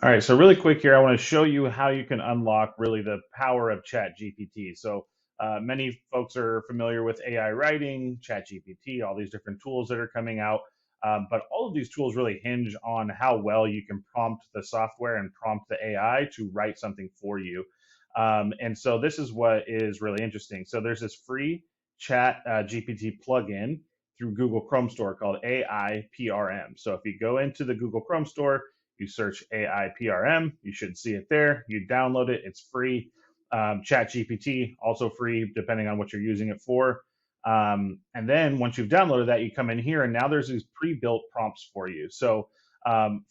All right, so really quick here, I want to show you how you can unlock really the power of ChatGPT. So many folks are familiar with AI writing, ChatGPT, all these different tools that are coming out. But all of these tools really hinge on how well you can prompt the software and prompt the AI to write something for you. And so this is what is really interesting. So there's this free Chat GPT plugin through Google Chrome Store called AI PRM. So if you go into the Google Chrome Store, you search AI PRM, you should see it there. You download it, it's free. ChatGPT, also free, depending on what you're using it for. And then once you've downloaded that, you come in here, and now there's these pre-built prompts for you. So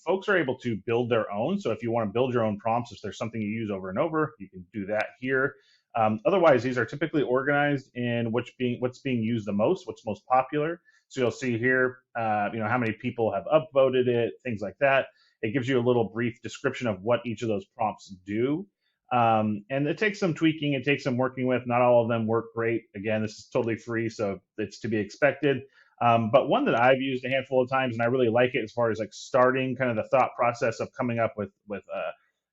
folks are able to build their own. So if you want to build your own prompts, if there's something you use over and over, you can do that here. Otherwise, these are typically organized in what's being used the most, what's most popular. So you'll see here, how many people have upvoted it, things like that. It gives you a little brief description of what each of those prompts do. And it takes some tweaking, it takes some working with. Not all of them work great. Again, this is totally free, so it's to be expected. But one that I've used a handful of times, and I really like it as far as like starting kind of the thought process of coming up with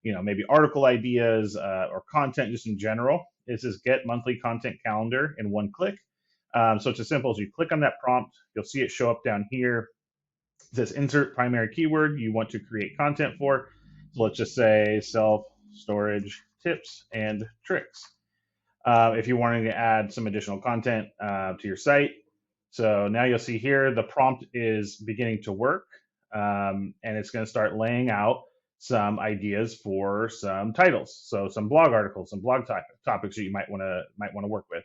maybe article ideas or content just in general. Is this get monthly content calendar in one click. So it's as simple as you click on that prompt, you'll see it show up down here. It says insert primary keyword you want to create content for. So let's just say self storage tips and tricks. If you're wanting to add some additional content to your site. So now you'll see here the prompt is beginning to work, and it's going to start laying out some ideas for some titles. So some blog articles, some blog topics that you might want to work with.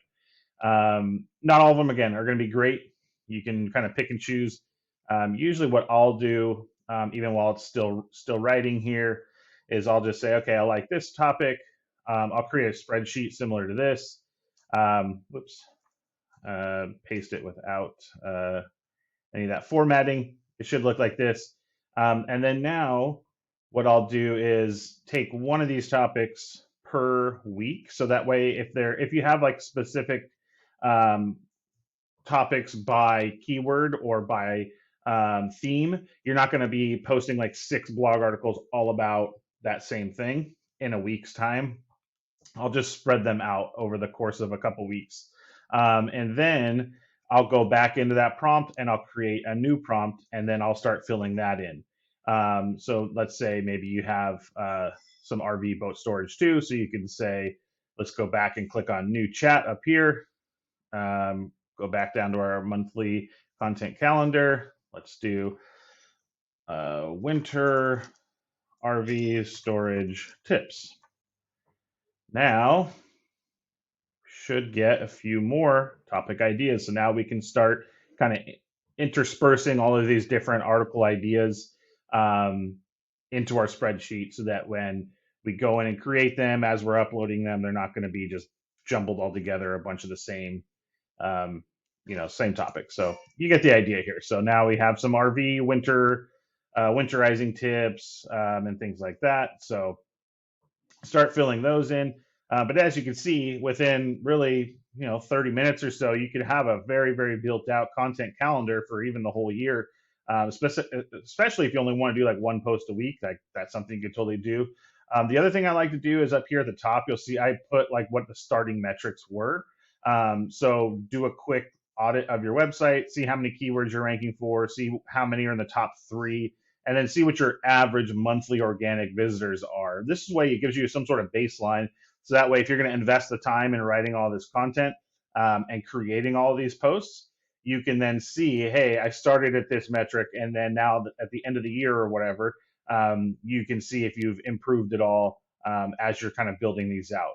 Not all of them, again, are going to be great. You can kind of pick and choose. Usually, what I'll do, even while it's still writing here, is I'll just say, okay, I like this topic. I'll create a spreadsheet similar to this. Whoops, paste it without any of that formatting. It should look like this. And then now, what I'll do is take one of these topics per week, so that way, if you have like specific um, topics by keyword or by theme, you're not going to be posting like 6 blog articles all about that same thing in a week's time. I'll just spread them out over the course of a couple weeks. And then I'll go back into that prompt and I'll create a new prompt and then I'll start filling that in. So let's say maybe you have some RV boat storage too. So you can say, let's go back and click on new chat up here. Go back down to our monthly content calendar. Let's do winter RV storage tips. Now, should get a few more topic ideas. So now we can start kind of interspersing all of these different article ideas into our spreadsheet so that when we go in and create them as we're uploading them, they're not going to be just jumbled all together, a bunch of the um, same topic. So you get the idea here. So now we have some RV winterizing tips and things like that. So start filling those in. But as you can see, within really 30 minutes or so, you could have a very, very built out content calendar for even the whole year. Especially if you only want to do like one post a week, that's something you could totally do. The other thing I like to do is up here at the top, you'll see I put like what the starting metrics were. So do a quick audit of your website, see how many keywords you're ranking for, see how many are in the top 3, and then see what your average monthly organic visitors are. This is way it gives you some sort of baseline. So that way, if you're going to invest the time in writing all this content and creating all of these posts, you can then see, hey, I started at this metric, and then now at the end of the year or whatever, you can see if you've improved it all as you're kind of building these out.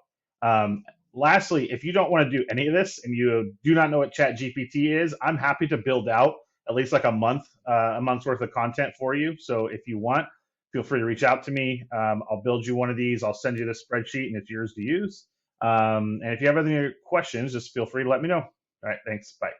Lastly, if you don't want to do any of this and you do not know what ChatGPT is, I'm happy to build out at least like a month's worth of content for you. So if you want, feel free to reach out to me. I'll build you one of these. I'll send you the spreadsheet and it's yours to use. And if you have any questions, just feel free to let me know. All right, thanks. Bye.